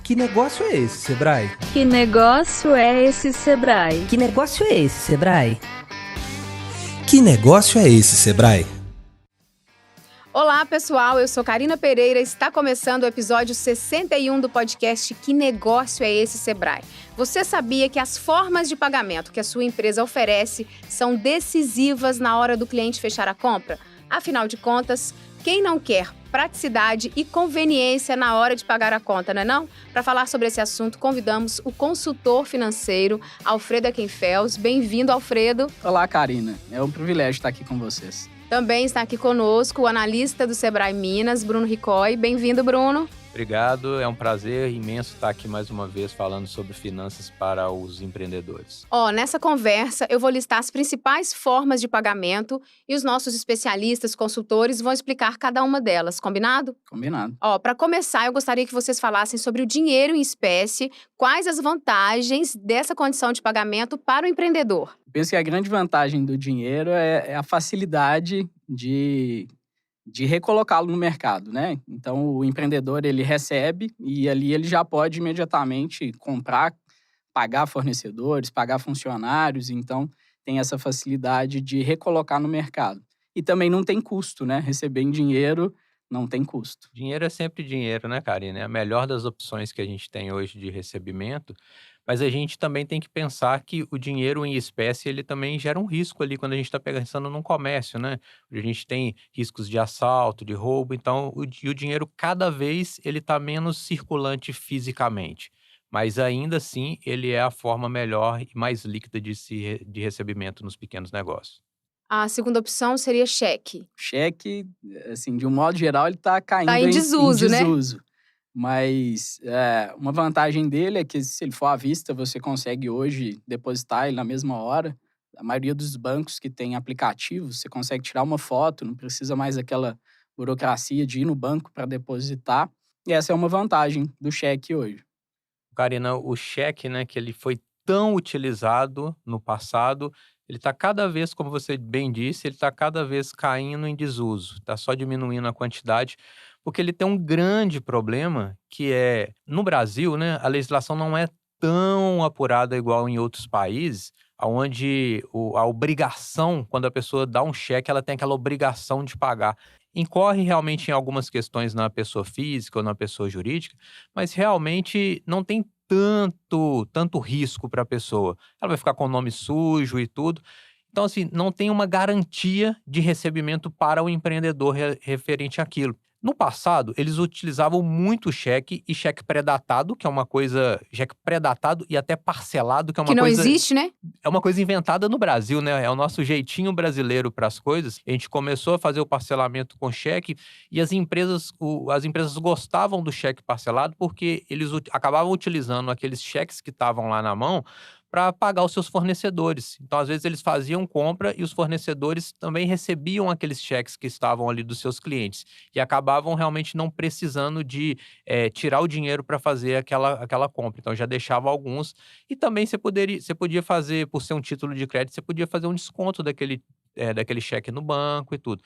Que negócio é esse, Sebrae? Que negócio é esse, Sebrae? Que negócio é esse, Sebrae? Que negócio é esse, Sebrae? Olá, pessoal, eu sou Karina Pereira e está começando o episódio 61 do podcast Que Negócio é esse, Sebrae? Você sabia que as formas de pagamento que a sua empresa oferece são decisivas na hora do cliente fechar a compra? Afinal de contas, quem não quer praticidade e conveniência na hora de pagar a conta, não é não? Para falar sobre esse assunto, convidamos o consultor financeiro Alfredo Eckenfels. Bem-vindo, Alfredo. Olá, Karina. É um privilégio estar aqui com vocês. Também está aqui conosco o analista do Sebrae Minas, Bruno Ricoi. Bem-vindo, Bruno. Obrigado, é um prazer imenso estar aqui mais uma vez falando sobre finanças para os empreendedores. Nessa conversa eu vou listar as principais formas de pagamento e os nossos especialistas, consultores, vão explicar cada uma delas, combinado? Combinado. Para começar, eu gostaria que vocês falassem sobre o dinheiro em espécie, quais as vantagens dessa condição de pagamento para o empreendedor. Penso que a grande vantagem do dinheiro é a facilidade de recolocá-lo no mercado, né? Então, o empreendedor, ele recebe e ali ele já pode imediatamente comprar, pagar fornecedores, pagar funcionários. Então, tem essa facilidade de recolocar no mercado. E também não tem custo, né? Receber em dinheiro não tem custo. Dinheiro é sempre dinheiro, né, Karina? É a melhor das opções que a gente tem hoje de recebimento, mas a gente também tem que pensar que o dinheiro em espécie, ele também gera um risco ali quando a gente está pensando num comércio, né? A gente tem riscos de assalto, de roubo, então o dinheiro cada vez ele está menos circulante fisicamente. Mas ainda assim, ele é a forma melhor e mais líquida de recebimento nos pequenos negócios. A segunda opção seria cheque. Cheque, assim, de um modo geral, ele está caindo Tá em desuso, né? Mas uma vantagem dele é que, se ele for à vista, você consegue hoje depositar ele na mesma hora. A maioria dos bancos que tem aplicativos, você consegue tirar uma foto, não precisa mais daquela burocracia de ir no banco para depositar. E essa é uma vantagem do cheque hoje. Karina, o cheque, né, que ele foi tão utilizado no passado, ele está cada vez, como você bem disse, ele está cada vez caindo em desuso, está só diminuindo a quantidade, porque ele tem um grande problema que é, no Brasil, né, a legislação não é tão apurada igual em outros países, onde a obrigação, quando a pessoa dá um cheque, ela tem aquela obrigação de pagar. Incorre realmente em algumas questões na pessoa física ou na pessoa jurídica, mas realmente não tem tanto risco para a pessoa. Ela vai ficar com o nome sujo e tudo. Então, assim, não tem uma garantia de recebimento para o empreendedor referente àquilo. No passado, eles utilizavam muito cheque e cheque pré-datado, que é uma coisa. Cheque pré-datado e até parcelado, que é uma Que não coisa. existe, né? É uma coisa inventada no Brasil, né? É o nosso jeitinho brasileiro para as coisas. A gente começou a fazer o parcelamento com cheque e as empresas gostavam do cheque parcelado porque eles acabavam utilizando aqueles cheques que estavam lá na mão para pagar os seus fornecedores. Então, às vezes, eles faziam compra e os fornecedores também recebiam aqueles cheques que estavam ali dos seus clientes e acabavam realmente não precisando de tirar o dinheiro para fazer aquela compra. Então, já deixava alguns. E também você podia fazer, por ser um título de crédito, você podia fazer um desconto daquele cheque no banco e tudo.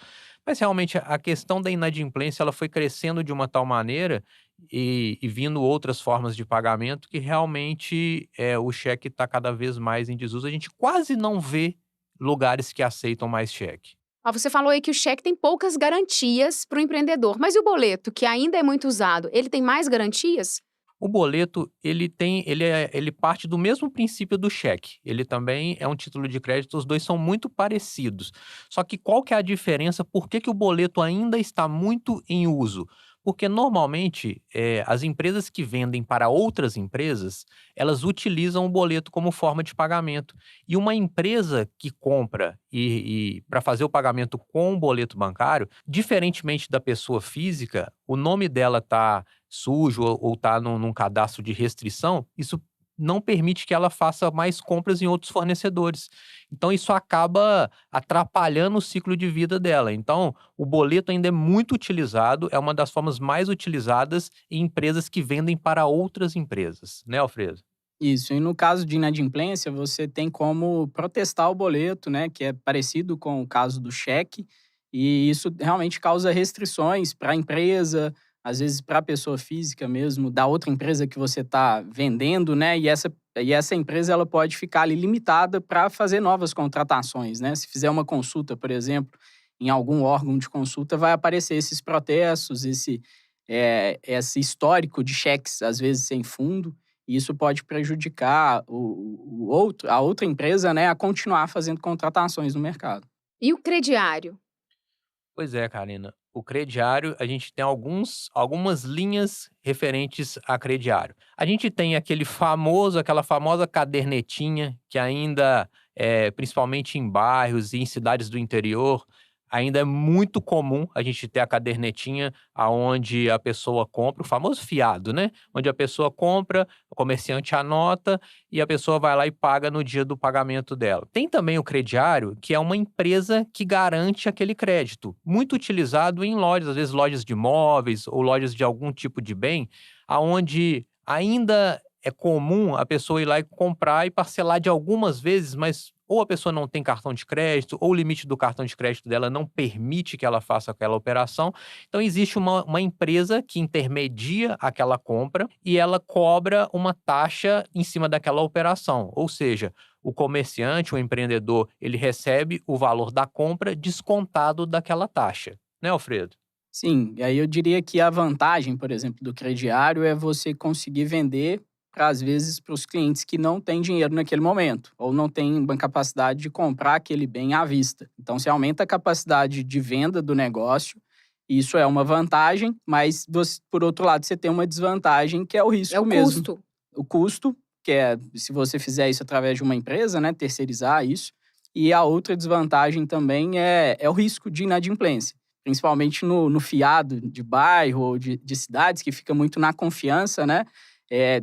Mas realmente a questão da inadimplência ela foi crescendo de uma tal maneira e vindo outras formas de pagamento que realmente o cheque está cada vez mais em desuso. A gente quase não vê lugares que aceitam mais cheque. Você falou aí que o cheque tem poucas garantias para o empreendedor, mas e o boleto, que ainda é muito usado, ele tem mais garantias? O boleto, ele parte do mesmo princípio do cheque. Ele também é um título de crédito, os dois são muito parecidos. Só que qual que é a diferença? Por que o boleto ainda está muito em uso? Porque normalmente as empresas que vendem para outras empresas, elas utilizam o boleto como forma de pagamento. E uma empresa que compra e para fazer o pagamento com o boleto bancário, diferentemente da pessoa física, o nome dela está sujo ou está num cadastro de restrição, isso não permite que ela faça mais compras em outros fornecedores. Então, isso acaba atrapalhando o ciclo de vida dela. Então, o boleto ainda é muito utilizado, é uma das formas mais utilizadas em empresas que vendem para outras empresas, né, Alfredo? Isso, e no caso de inadimplência, você tem como protestar o boleto, né, que é parecido com o caso do cheque, e isso realmente causa restrições para a empresa, às vezes para a pessoa física mesmo, da outra empresa que você está vendendo, né? E essa empresa ela pode ficar ali limitada para fazer novas contratações, né? Se fizer uma consulta, por exemplo, em algum órgão de consulta, vai aparecer esses protestos, esse histórico de cheques, às vezes sem fundo, e isso pode prejudicar a outra empresa, né, a continuar fazendo contratações no mercado. E o crediário? Pois é, Karina. O crediário, a gente tem algumas linhas referentes a crediário. A gente tem aquela famosa cadernetinha que ainda, principalmente em bairros e em cidades do interior, ainda é muito comum a gente ter a cadernetinha aonde a pessoa compra, o famoso fiado, né? Onde a pessoa compra, o comerciante anota e a pessoa vai lá e paga no dia do pagamento dela. Tem também o crediário, que é uma empresa que garante aquele crédito, muito utilizado em lojas, às vezes lojas de imóveis ou lojas de algum tipo de bem, aonde ainda é comum a pessoa ir lá e comprar e parcelar de algumas vezes, mas ou a pessoa não tem cartão de crédito, ou o limite do cartão de crédito dela não permite que ela faça aquela operação. Então, existe uma empresa que intermedia aquela compra e ela cobra uma taxa em cima daquela operação. Ou seja, o comerciante, o empreendedor, ele recebe o valor da compra descontado daquela taxa. Né, Alfredo? Sim, e aí eu diria que a vantagem, por exemplo, do crediário é você conseguir vender às vezes para os clientes que não têm dinheiro naquele momento ou não têm uma capacidade de comprar aquele bem à vista. Então, você aumenta a capacidade de venda do negócio, isso é uma vantagem, mas, por outro lado, você tem uma desvantagem que é o risco mesmo. Custo. O custo, que é se você fizer isso através de uma empresa, né, terceirizar isso. E a outra desvantagem também é o risco de inadimplência, principalmente no fiado de bairro ou de cidades, que fica muito na confiança, né?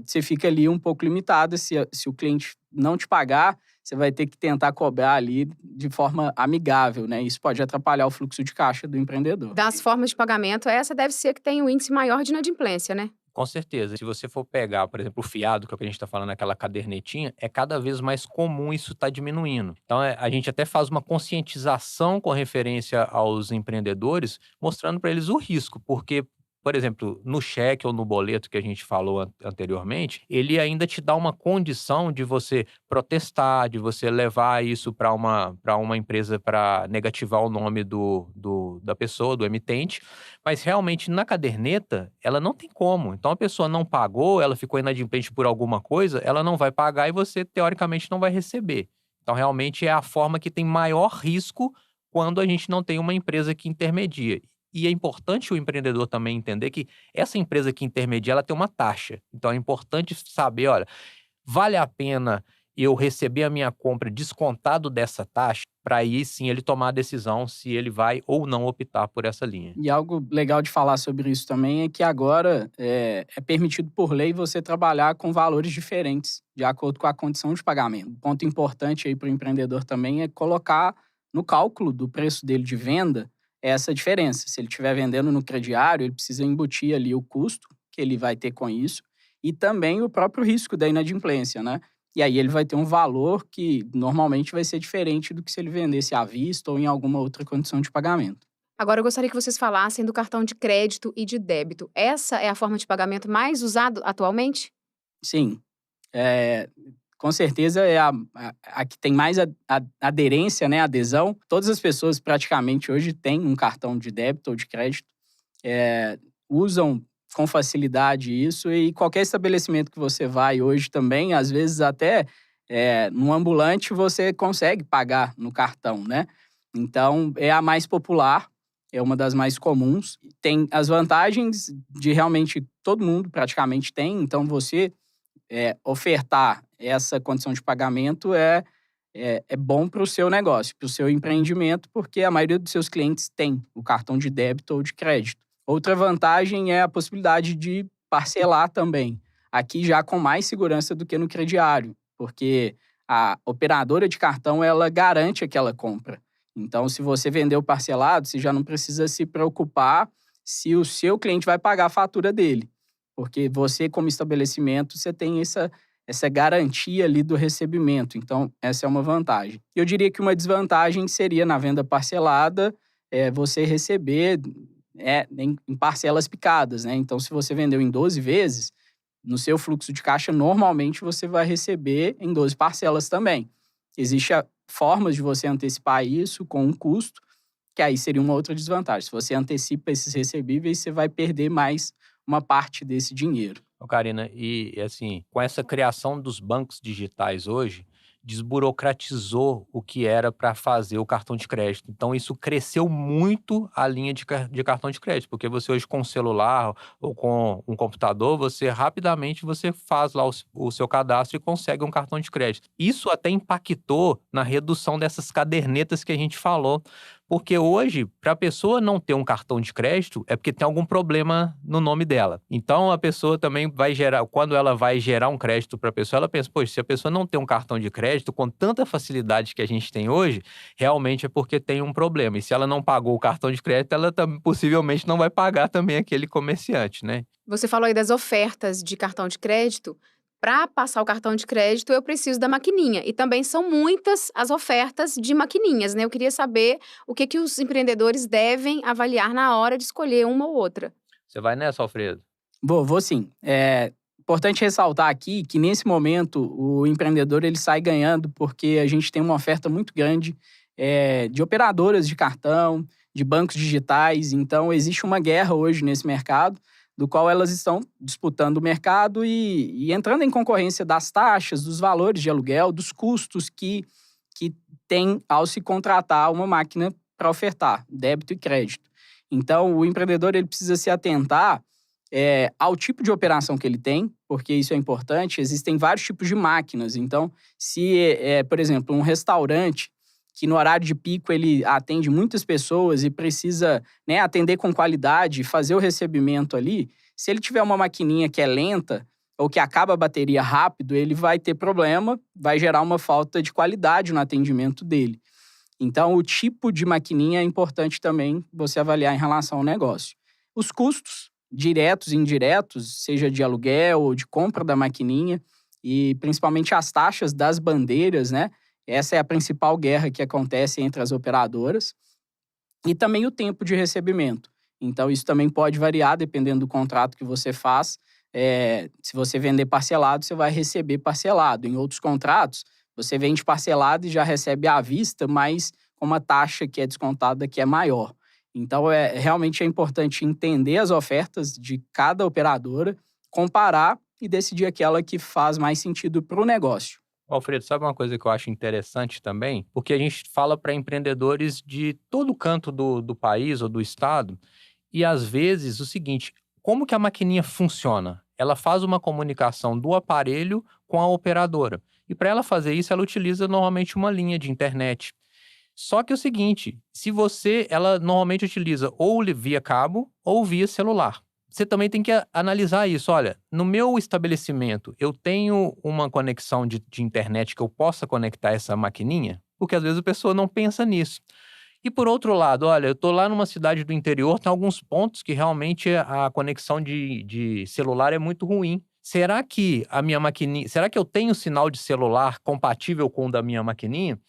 Você fica ali um pouco limitado. Se o cliente não te pagar, você vai ter que tentar cobrar ali de forma amigável, né? Isso pode atrapalhar o fluxo de caixa do empreendedor. Das formas de pagamento, essa deve ser que tem um índice maior de inadimplência, né? Com certeza. Se você for pegar, por exemplo, o fiado, que é o que a gente está falando, aquela cadernetinha, é cada vez mais comum isso estar diminuindo. Então, a gente até faz uma conscientização com referência aos empreendedores, mostrando para eles o risco, porque, por exemplo, no cheque ou no boleto que a gente falou anteriormente, ele ainda te dá uma condição de você protestar, de você levar isso para uma empresa para negativar o nome da pessoa, do emitente, mas realmente na caderneta ela não tem como. Então a pessoa não pagou, ela ficou inadimplente por alguma coisa, ela não vai pagar e você teoricamente não vai receber. Então realmente é a forma que tem maior risco quando a gente não tem uma empresa que intermedia. E é importante o empreendedor também entender que essa empresa que intermedia, ela tem uma taxa. Então, é importante saber, olha, vale a pena eu receber a minha compra descontado dessa taxa para aí sim ele tomar a decisão se ele vai ou não optar por essa linha. E algo legal de falar sobre isso também é que agora é permitido por lei você trabalhar com valores diferentes, de acordo com a condição de pagamento. Um ponto importante aí para o empreendedor também é colocar no cálculo do preço dele de venda essa diferença. Se ele estiver vendendo no crediário, ele precisa embutir ali o custo que ele vai ter com isso e também o próprio risco da inadimplência, né? E aí ele vai ter um valor que normalmente vai ser diferente do que se ele vendesse à vista ou em alguma outra condição de pagamento. Agora, eu gostaria que vocês falassem do cartão de crédito e de débito. Essa é a forma de pagamento mais usada atualmente? Sim. Com certeza é a que tem mais aderência, né, adesão. Todas as pessoas praticamente hoje têm um cartão de débito ou de crédito, usam com facilidade isso e qualquer estabelecimento que você vai hoje também, às vezes até no ambulante você consegue pagar no cartão, né? Então é a mais popular, é uma das mais comuns. Tem as vantagens de realmente todo mundo praticamente tem, então você ofertar essa condição de pagamento é bom para o seu negócio, para o seu empreendimento, porque a maioria dos seus clientes tem o cartão de débito ou de crédito. Outra vantagem é a possibilidade de parcelar também, aqui já com mais segurança do que no crediário, porque a operadora de cartão ela garante aquela compra. Então, se você vendeu parcelado, você já não precisa se preocupar se o seu cliente vai pagar a fatura dele. Porque você, como estabelecimento, você tem essa garantia ali do recebimento. Então, essa é uma vantagem. Eu diria que uma desvantagem seria na venda parcelada, você receber em parcelas picadas, né? Então, se você vendeu em 12 vezes, no seu fluxo de caixa, normalmente você vai receber em 12 parcelas também. Existem formas de você antecipar isso com um custo, que aí seria uma outra desvantagem. Se você antecipa esses recebíveis, você vai perder mais uma parte desse dinheiro. Karina, e assim, com essa criação dos bancos digitais hoje, desburocratizou o que era para fazer o cartão de crédito. Então, isso cresceu muito a linha de cartão de crédito, porque você hoje com um celular ou com um computador, rapidamente você faz lá o seu cadastro e consegue um cartão de crédito. Isso até impactou na redução dessas cadernetas que a gente falou, porque hoje, para a pessoa não ter um cartão de crédito, é porque tem algum problema no nome dela. Então, a pessoa também vai gerar, quando ela vai gerar um crédito para a pessoa, ela pensa, poxa, se a pessoa não tem um cartão de crédito, com tanta facilidade que a gente tem hoje, realmente é porque tem um problema. E se ela não pagou o cartão de crédito, ela possivelmente não vai pagar também aquele comerciante, né? Você falou aí das ofertas de cartão de crédito. Para passar o cartão de crédito, eu preciso da maquininha. E também são muitas as ofertas de maquininhas, né? Eu queria saber o que os empreendedores devem avaliar na hora de escolher uma ou outra. Você vai nessa, Alfredo? Vou sim. É importante ressaltar aqui que, nesse momento, o empreendedor ele sai ganhando porque a gente tem uma oferta muito grande de operadoras de cartão, de bancos digitais. Então, existe uma guerra hoje nesse mercado, do qual elas estão disputando o mercado e entrando em concorrência das taxas, dos valores de aluguel, dos custos que tem ao se contratar uma máquina para ofertar, débito e crédito. Então, o empreendedor ele precisa se atentar ao tipo de operação que ele tem, porque isso é importante. Existem vários tipos de máquinas. Então, se, por exemplo, um restaurante que no horário de pico ele atende muitas pessoas e precisa, né, atender com qualidade, fazer o recebimento ali, se ele tiver uma maquininha que é lenta ou que acaba a bateria rápido, ele vai ter problema, vai gerar uma falta de qualidade no atendimento dele. Então, o tipo de maquininha é importante também você avaliar em relação ao negócio. Os custos, diretos e indiretos, seja de aluguel ou de compra da maquininha, e principalmente as taxas das bandeiras, né? Essa é a principal guerra que acontece entre as operadoras. E também o tempo de recebimento. Então, isso também pode variar dependendo do contrato que você faz. Se você vender parcelado, você vai receber parcelado. Em outros contratos, você vende parcelado e já recebe à vista, mas com uma taxa que é descontada que é maior. Então, realmente é importante entender as ofertas de cada operadora, comparar e decidir aquela que faz mais sentido para o negócio. Alfredo, sabe uma coisa que eu acho interessante também? Porque a gente fala para empreendedores de todo canto do país ou do estado, e às vezes o seguinte, como que a maquininha funciona? Ela faz uma comunicação do aparelho com a operadora. E para ela fazer isso, ela utiliza normalmente uma linha de internet. Só que é o seguinte, ela normalmente utiliza ou via cabo ou via celular. Você também tem que analisar isso. Olha, no meu estabelecimento, eu tenho uma conexão de internet que eu possa conectar essa maquininha? Porque às vezes a pessoa não pensa nisso. E por outro lado, olha, eu estou lá numa cidade do interior, tem alguns pontos que realmente a conexão de celular é muito ruim. Será que eu tenho sinal de celular compatível com o da minha maquininha?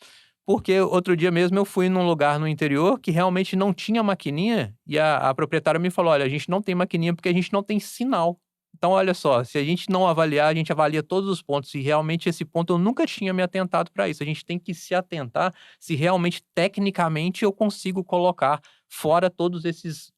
Porque outro dia mesmo eu fui num lugar no interior que realmente não tinha maquininha e a proprietária me falou, olha, a gente não tem maquininha porque a gente não tem sinal. Então, olha só, se a gente não avaliar, a gente avalia todos os pontos e realmente esse ponto eu nunca tinha me atentado para isso. A gente tem que se atentar se realmente, tecnicamente, eu consigo colocar fora todos esses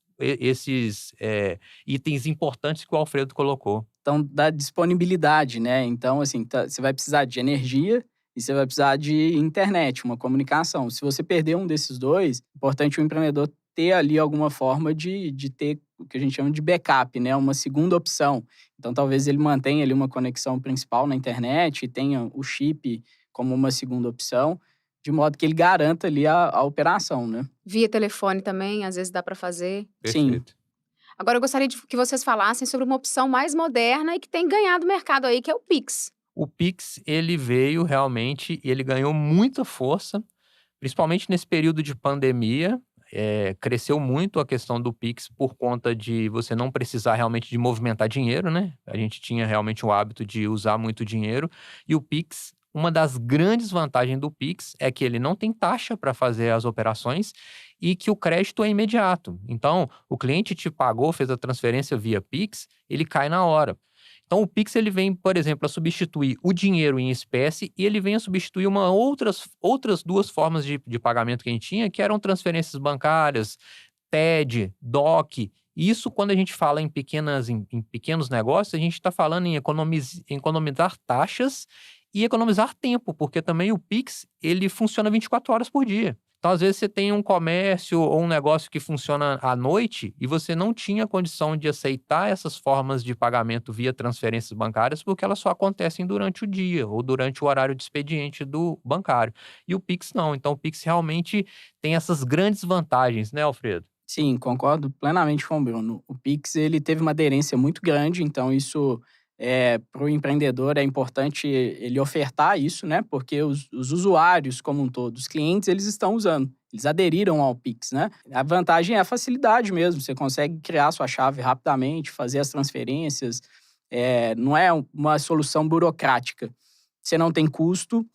itens importantes que o Alfredo colocou. Então, da disponibilidade, né? Então, assim, você vai precisar de energia e você vai precisar de internet, uma comunicação. Se você perder um desses dois, é importante o empreendedor ter ali alguma forma de ter o que a gente chama de backup, né? Uma segunda opção. Então, talvez ele mantenha ali uma conexão principal na internet e tenha o chip como uma segunda opção, de modo que ele garanta ali a operação, né? Via telefone também, às vezes dá para fazer. Perfeito. Sim. Agora, eu gostaria que vocês falassem sobre uma opção mais moderna e que tem ganhado mercado aí, que é o Pix. O Pix, ele veio realmente, ele ganhou muita força, principalmente nesse período de pandemia. Cresceu muito a questão do Pix por conta de você não precisar realmente de movimentar dinheiro, né? A gente tinha realmente o hábito de usar muito dinheiro. E o Pix, uma das grandes vantagens do Pix é que ele não tem taxa para fazer as operações e que o crédito é imediato. Então, o cliente te pagou, fez a transferência via Pix, ele cai na hora. Então, o Pix ele vem, por exemplo, a substituir o dinheiro em espécie e ele vem a substituir outras duas formas de pagamento que a gente tinha, que eram transferências bancárias, TED, DOC. Isso, quando a gente fala em pequenos negócios, a gente está falando em economizar taxas e economizar tempo, porque também o Pix ele funciona 24 horas por dia. Então, às vezes, você tem um comércio ou um negócio que funciona à noite e você não tinha condição de aceitar essas formas de pagamento via transferências bancárias porque elas só acontecem durante o dia ou durante o horário de expediente do bancário. E o Pix não. Então, o Pix realmente tem essas grandes vantagens, né, Alfredo? Sim, concordo plenamente com o Bruno. O Pix ele teve uma aderência muito grande, então isso para o empreendedor é importante ele ofertar isso, né? Porque os usuários como um todo, os clientes, eles estão usando, eles aderiram ao Pix, né? A vantagem é a facilidade mesmo, você consegue criar sua chave rapidamente, fazer as transferências, não é uma solução burocrática. Você não tem custo.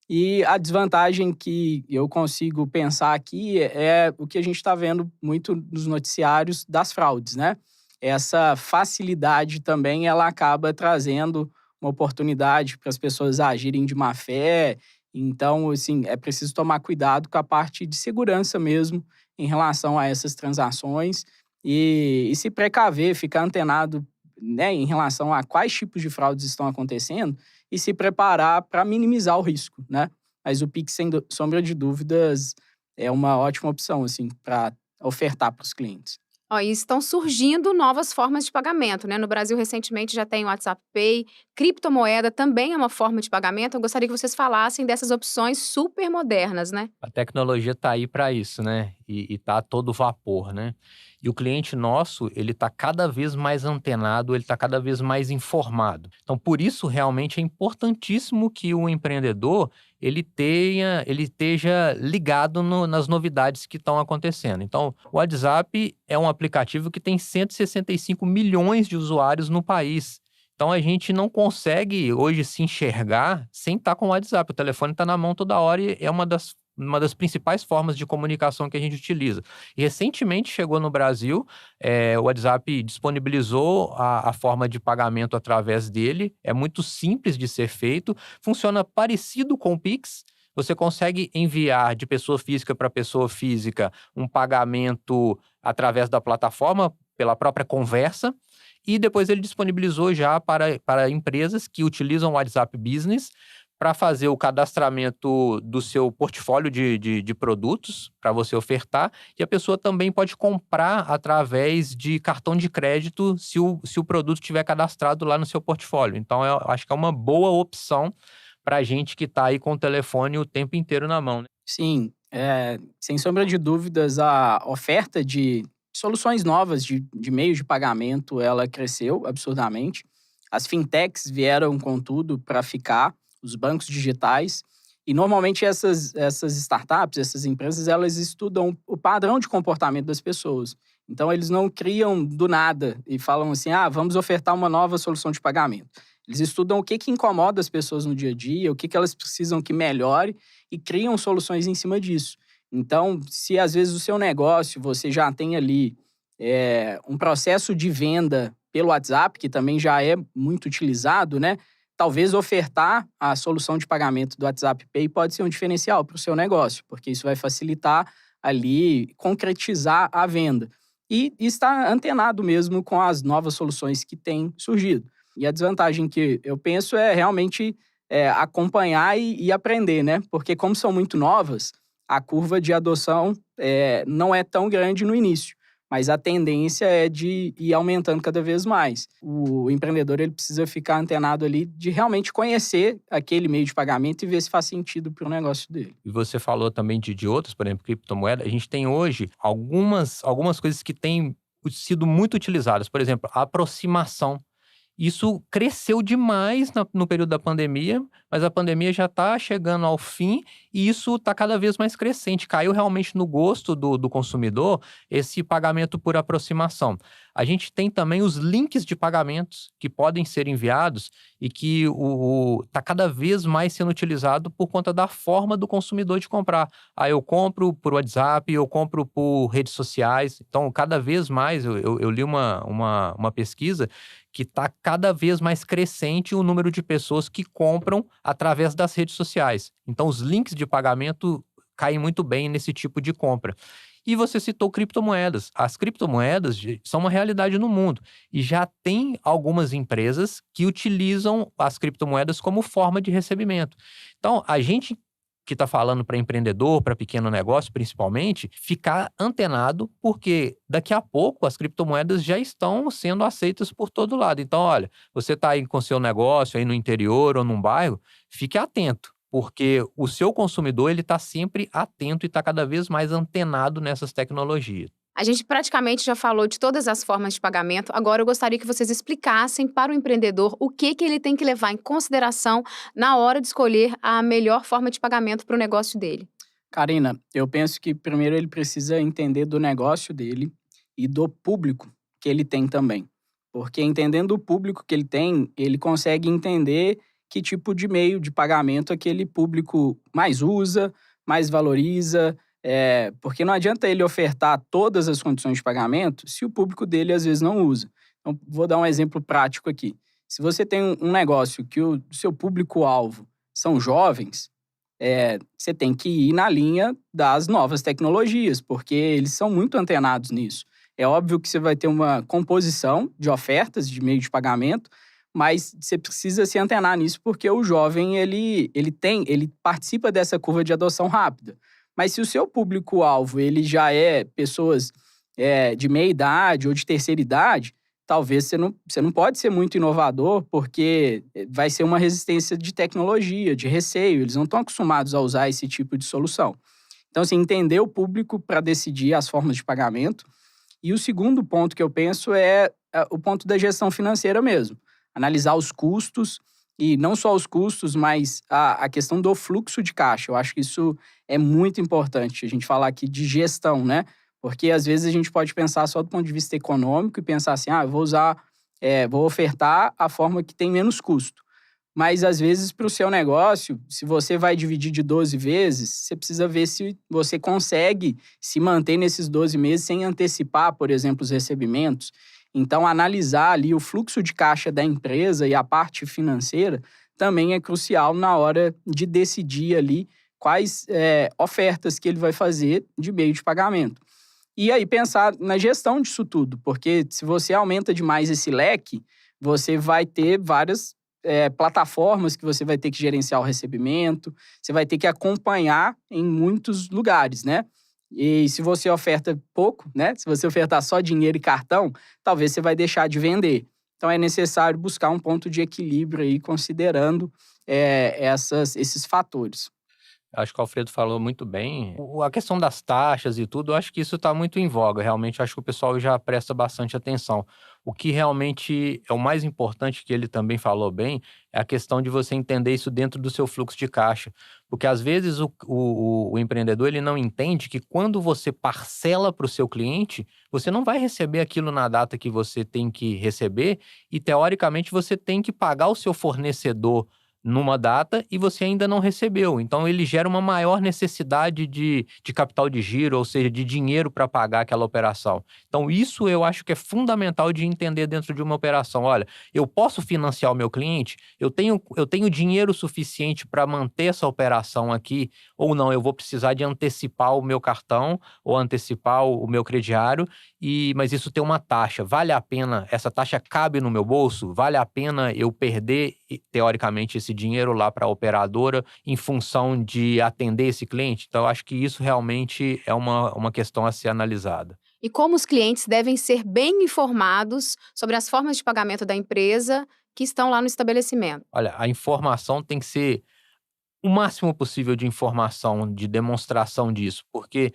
E a desvantagem que eu consigo pensar aqui é o que a gente está vendo muito nos noticiários das fraudes, né? Essa facilidade também ela acaba trazendo uma oportunidade para as pessoas agirem de má fé. Então, assim, é preciso tomar cuidado com a parte de segurança mesmo em relação a essas transações e se precaver, ficar antenado, né, em relação a quais tipos de fraudes estão acontecendo e se preparar para minimizar o risco, né? Mas o Pix, sem sombra de dúvidas, é uma ótima opção, assim, para ofertar para os clientes. Ó, e estão surgindo novas formas de pagamento, né? No Brasil, recentemente, já tem o WhatsApp Pay, criptomoeda também é uma forma de pagamento. Eu gostaria que vocês falassem dessas opções super modernas, né? A tecnologia está aí para isso, né? E está a todo vapor, né? E o cliente nosso, ele está cada vez mais antenado, ele está cada vez mais informado. Então, por isso, realmente, é importantíssimo que o empreendedor ele esteja ligado nas novidades que estão acontecendo. Então, o WhatsApp é um aplicativo que tem 165 milhões de usuários no país. Então, a gente não consegue hoje se enxergar sem estar com o WhatsApp. O telefone está na mão toda hora e é uma das principais formas de comunicação que a gente utiliza. E recentemente chegou no Brasil, o WhatsApp disponibilizou a forma de pagamento através dele, é muito simples de ser feito, funciona parecido com o Pix. Você consegue enviar de pessoa física para pessoa física um pagamento através da plataforma, pela própria conversa, e depois ele disponibilizou já para empresas que utilizam o WhatsApp Business para fazer o cadastramento do seu portfólio de produtos para você ofertar, e a pessoa também pode comprar através de cartão de crédito se o produto estiver cadastrado lá no seu portfólio. Então, eu acho que é uma boa opção para a gente que está aí com o telefone o tempo inteiro na mão, né? Sim, sem sombra de dúvidas, a oferta de soluções novas de meios de pagamento, ela cresceu absurdamente. As fintechs vieram com tudo para ficar, os bancos digitais, e normalmente essas startups, essas empresas, elas estudam o padrão de comportamento das pessoas. Então, eles não criam do nada e falam assim, vamos ofertar uma nova solução de pagamento. Eles estudam o que incomoda as pessoas no dia a dia, o que elas precisam que melhore e criam soluções em cima disso. Então, se às vezes o seu negócio, você já tem ali um processo de venda pelo WhatsApp, que também já é muito utilizado, né? Talvez ofertar a solução de pagamento do WhatsApp Pay pode ser um diferencial para o seu negócio, porque isso vai facilitar ali, concretizar a venda. E estar antenado mesmo com as novas soluções que têm surgido. E a desvantagem que eu penso é realmente acompanhar e aprender, né? Porque como são muito novas, a curva de adoção não é tão grande no início, mas a tendência é de ir aumentando cada vez mais. O empreendedor ele precisa ficar antenado ali de realmente conhecer aquele meio de pagamento e ver se faz sentido para o negócio dele. E você falou também de outros, por exemplo, criptomoeda. A gente tem hoje algumas coisas que têm sido muito utilizadas. Por exemplo, a aproximação. Isso cresceu demais no período da pandemia, mas a pandemia já está chegando ao fim e isso está cada vez mais crescente. Caiu realmente no gosto do consumidor esse pagamento por aproximação. A gente tem também os links de pagamentos que podem ser enviados e que está cada vez mais sendo utilizado por conta da forma do consumidor de comprar. Eu compro por WhatsApp, eu compro por redes sociais. Então, cada vez mais, eu li uma pesquisa que está cada vez mais crescente o número de pessoas que compram através das redes sociais. Então, os links de pagamento caem muito bem nesse tipo de compra. E você citou criptomoedas. As criptomoedas são uma realidade no mundo e já tem algumas empresas que utilizam as criptomoedas como forma de recebimento. Então, a gente que está falando para empreendedor, para pequeno negócio principalmente, ficar antenado, porque daqui a pouco as criptomoedas já estão sendo aceitas por todo lado. Então, olha, você está aí com seu negócio aí no interior ou num bairro, fique atento, porque o seu consumidor ele está sempre atento e está cada vez mais antenado nessas tecnologias. A gente praticamente já falou de todas as formas de pagamento. Agora eu gostaria que vocês explicassem para o empreendedor o que ele tem que levar em consideração na hora de escolher a melhor forma de pagamento para o negócio dele. Karina, eu penso que primeiro ele precisa entender do negócio dele e do público que ele tem também. Porque entendendo o público que ele tem, ele consegue entender que tipo de meio de pagamento aquele público mais usa, mais valoriza. Porque não adianta ele ofertar todas as condições de pagamento se o público dele às vezes não usa. Então, vou dar um exemplo prático aqui. Se você tem um negócio que o seu público-alvo são jovens, você tem que ir na linha das novas tecnologias, porque eles são muito antenados nisso. É óbvio que você vai ter uma composição de ofertas de meio de pagamento, mas você precisa se antenar nisso porque o jovem ele participa dessa curva de adoção rápida. Mas se o seu público-alvo ele já é pessoas de meia idade ou de terceira idade, talvez você não pode ser muito inovador, porque vai ser uma resistência de tecnologia, de receio. Eles não estão acostumados a usar esse tipo de solução. Então, assim, entender o público para decidir as formas de pagamento. E o segundo ponto que eu penso é o ponto da gestão financeira mesmo. Analisar os custos, e não só os custos, mas a questão do fluxo de caixa. Eu acho que isso é muito importante, a gente falar aqui de gestão, né? Porque às vezes a gente pode pensar só do ponto de vista econômico e pensar assim, eu vou ofertar a forma que tem menos custo. Mas às vezes para o seu negócio, se você vai dividir de 12 vezes, você precisa ver se você consegue se manter nesses 12 meses sem antecipar, por exemplo, os recebimentos. Então, analisar ali o fluxo de caixa da empresa e a parte financeira também é crucial na hora de decidir ali quais ofertas que ele vai fazer de meio de pagamento. E aí pensar na gestão disso tudo, porque se você aumenta demais esse leque, você vai ter várias plataformas que você vai ter que gerenciar o recebimento, você vai ter que acompanhar em muitos lugares, né? E se você oferta pouco, né? Se você ofertar só dinheiro e cartão, talvez você vai deixar de vender. Então, é necessário buscar um ponto de equilíbrio aí, considerando esses fatores. Acho que o Alfredo falou muito bem. A questão das taxas e tudo, eu acho que isso está muito em voga. Realmente, acho que o pessoal já presta bastante atenção. O que realmente é o mais importante, que ele também falou bem, é a questão de você entender isso dentro do seu fluxo de caixa. Porque, às vezes, o empreendedor ele não entende que quando você parcela para o seu cliente, você não vai receber aquilo na data que você tem que receber e, teoricamente, você tem que pagar o seu fornecedor numa data e você ainda não recebeu. Então, ele gera uma maior necessidade de capital de giro, ou seja, de dinheiro para pagar aquela operação. Então, isso eu acho que é fundamental de entender dentro de uma operação. Olha, eu posso financiar o meu cliente? Eu tenho dinheiro suficiente para manter essa operação aqui? Ou não, eu vou precisar de antecipar o meu cartão ou antecipar o meu crediário, mas isso tem uma taxa. Vale a pena? Essa taxa cabe no meu bolso? Vale a pena eu perder, teoricamente, esse dinheiro lá para a operadora em função de atender esse cliente? Então, eu acho que isso realmente é uma questão a ser analisada. E como os clientes devem ser bem informados sobre as formas de pagamento da empresa que estão lá no estabelecimento? Olha, a informação tem que ser o máximo possível de informação, de demonstração disso, porque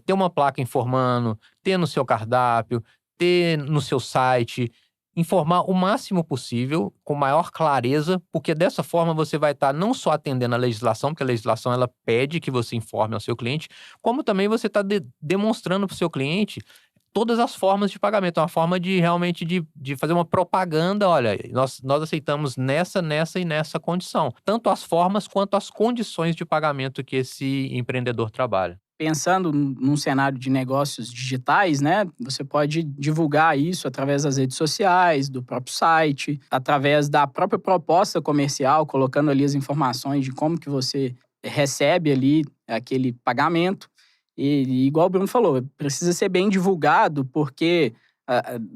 ter uma placa informando, ter no seu cardápio, ter no seu site, informar o máximo possível, com maior clareza, porque dessa forma você vai estar não só atendendo a legislação, porque a legislação ela pede que você informe ao seu cliente, como também você está demonstrando para o seu cliente todas as formas de pagamento. É uma forma de realmente de fazer uma propaganda, olha, nós aceitamos nessa e nessa condição. Tanto as formas quanto as condições de pagamento que esse empreendedor trabalha. Pensando num cenário de negócios digitais, né? Você pode divulgar isso através das redes sociais, do próprio site, através da própria proposta comercial, colocando ali as informações de como que você recebe ali aquele pagamento. E igual o Bruno falou, precisa ser bem divulgado, porque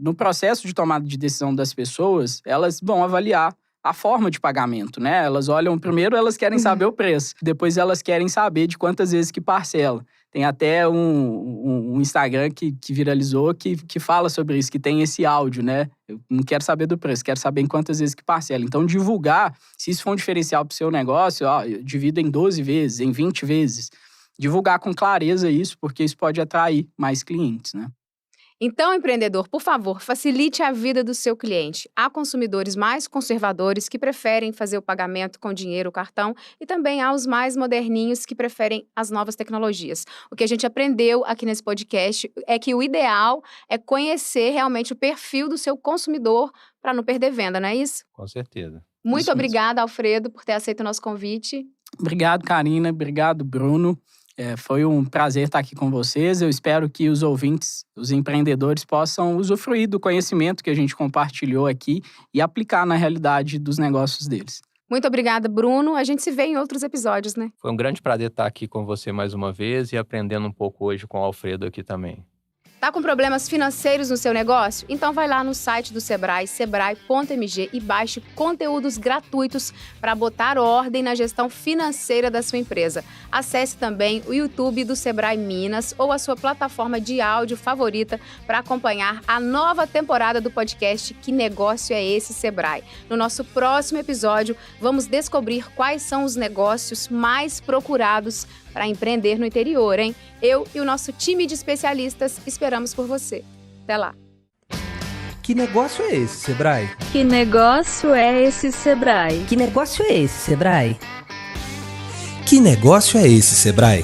no processo de tomada de decisão das pessoas, elas vão avaliar a forma de pagamento, né? Elas olham, primeiro elas querem saber o preço, depois elas querem saber de quantas vezes que parcela. Tem até um Instagram que viralizou que fala sobre isso, que tem esse áudio, né? Eu não quero saber do preço, quero saber em quantas vezes que parcela. Então, divulgar, se isso for um diferencial para o seu negócio, eu divido em 12 vezes, em 20 vezes. Divulgar com clareza isso, porque isso pode atrair mais clientes, né? Então, empreendedor, por favor, facilite a vida do seu cliente. Há consumidores mais conservadores que preferem fazer o pagamento com dinheiro ou cartão e também há os mais moderninhos que preferem as novas tecnologias. O que a gente aprendeu aqui nesse podcast é que o ideal é conhecer realmente o perfil do seu consumidor para não perder venda, não é isso? Com certeza. Muito obrigada, Alfredo, por ter aceito o nosso convite. Obrigado, Karina. Obrigado, Bruno. Foi um prazer estar aqui com vocês. Eu espero que os ouvintes, os empreendedores, possam usufruir do conhecimento que a gente compartilhou aqui e aplicar na realidade dos negócios deles. Muito obrigada, Bruno. A gente se vê em outros episódios, né? Foi um grande prazer estar aqui com você mais uma vez e aprendendo um pouco hoje com o Alfredo aqui também. Tá com problemas financeiros no seu negócio? Então vai lá no site do Sebrae, sebrae.mg e baixe conteúdos gratuitos para botar ordem na gestão financeira da sua empresa. Acesse também o YouTube do Sebrae Minas ou a sua plataforma de áudio favorita para acompanhar a nova temporada do podcast Que Negócio é Esse, Sebrae? No nosso próximo episódio, vamos descobrir quais são os negócios mais procurados para empreender no interior, hein? Eu e o nosso time de especialistas esperamos por você. Até lá! Que negócio é esse, Sebrae? Que negócio é esse, Sebrae? Que negócio é esse, Sebrae? Que negócio é esse, Sebrae?